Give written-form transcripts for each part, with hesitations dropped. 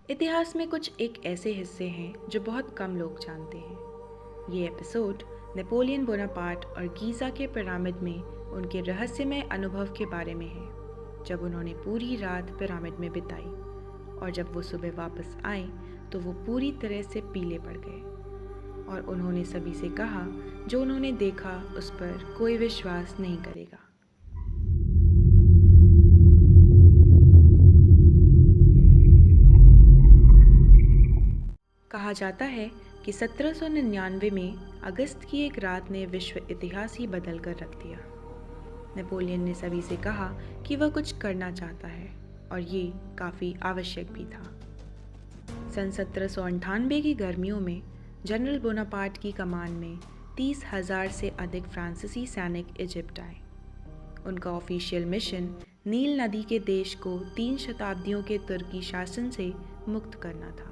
इतिहास में कुछ एक ऐसे हिस्से हैं जो बहुत कम लोग जानते हैं। ये एपिसोड नेपोलियन बोनापार्ट और गीज़ा के पिरामिड में उनके रहस्यमय अनुभव के बारे में है, जब उन्होंने पूरी रात पिरामिड में बिताई और जब वो सुबह वापस आए तो वो पूरी तरह से पीले पड़ गए और उन्होंने सभी से कहा जो उन्होंने देखा उस पर कोई विश्वास नहीं करेगा। कहा जाता है कि 1799 में अगस्त की एक रात ने विश्व इतिहास ही बदल कर रख दिया। नेपोलियन ने सभी से कहा कि वह कुछ करना चाहता है और ये काफ़ी आवश्यक भी था। सन 1798 की गर्मियों में जनरल बोनापार्ट की कमान में 30,000 से अधिक फ्रांसीसी सैनिक इजिप्ट आए। उनका ऑफिशियल मिशन नील नदी के देश को 3 शताब्दियों के तुर्की शासन से मुक्त करना था।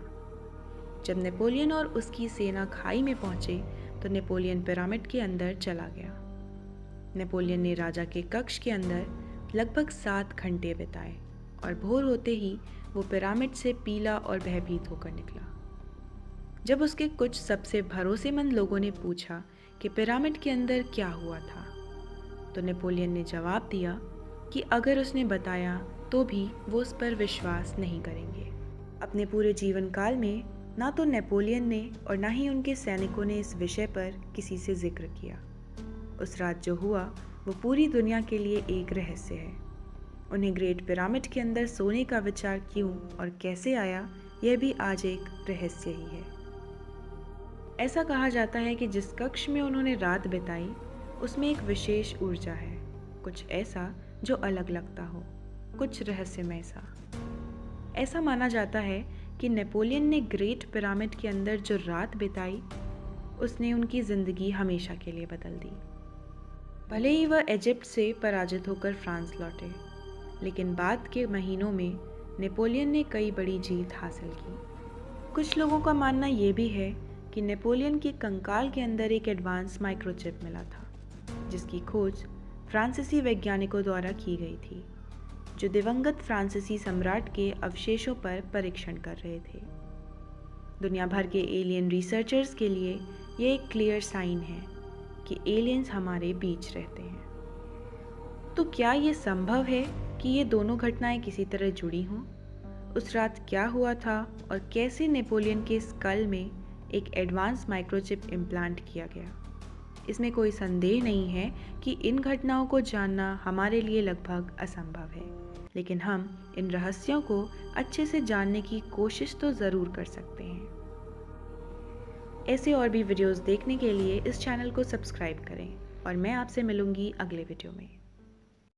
जब नेपोलियन और उसकी सेना खाई में पहुंचे तो नेपोलियन पिरामिड के अंदर चला गया। नेपोलियन ने राजा के कक्ष के अंदर लगभग 7 घंटे बिताए और भोर होते ही वो पिरामिड से पीला और भयभीत होकर निकला। जब उसके कुछ सबसे भरोसेमंद लोगों ने पूछा कि पिरामिड के अंदर क्या हुआ था, तो नेपोलियन ने जवाब दिया कि अगर उसने बताया तो भी वो उस पर विश्वास नहीं करेंगे। अपने पूरे जीवन काल में ना तो नेपोलियन ने और ना ही उनके सैनिकों ने इस विषय पर किसी से जिक्र किया। उस रात जो हुआ वो पूरी दुनिया के लिए एक रहस्य है। उन्हें ग्रेट पिरामिड के अंदर सोने का विचार क्यों और कैसे आया, यह भी आज एक रहस्य ही है। ऐसा कहा जाता है कि जिस कक्ष में उन्होंने रात बिताई उसमें एक विशेष ऊर्जा है, कुछ ऐसा जो अलग लगता हो, कुछ रहस्यमय सा। ऐसा माना जाता है कि नेपोलियन ने ग्रेट पिरामिड के अंदर जो रात बिताई उसने उनकी ज़िंदगी हमेशा के लिए बदल दी। भले ही वह इजिप्ट से पराजित होकर फ्रांस लौटे, लेकिन बाद के महीनों में नेपोलियन ने कई बड़ी जीत हासिल की। कुछ लोगों का मानना ये भी है कि नेपोलियन के कंकाल के अंदर एक एडवांस माइक्रोचिप मिला था, जिसकी खोज फ्रांसीसी वैज्ञानिकों द्वारा की गई थी, जो दिवंगत फ्रांसीसी सम्राट के अवशेषों पर परीक्षण कर रहे थे। दुनिया भर के एलियन रिसर्चर्स के लिए ये एक क्लियर साइन है कि एलियंस हमारे बीच रहते हैं। तो क्या ये संभव है कि ये दोनों घटनाएं किसी तरह जुड़ी हों? उस रात क्या हुआ था और कैसे नेपोलियन के स्कल में एक एडवांस माइक्रोचिप इम्प्लांट किया गया? इसमें कोई संदेह नहीं है कि इन घटनाओं को जानना हमारे लिए लगभग असंभव है, लेकिन हम इन रहस्यों को अच्छे से जानने की कोशिश तो ज़रूर कर सकते हैं। ऐसे और भी वीडियोस देखने के लिए इस चैनल को सब्सक्राइब करें और मैं आपसे मिलूंगी अगले वीडियो में।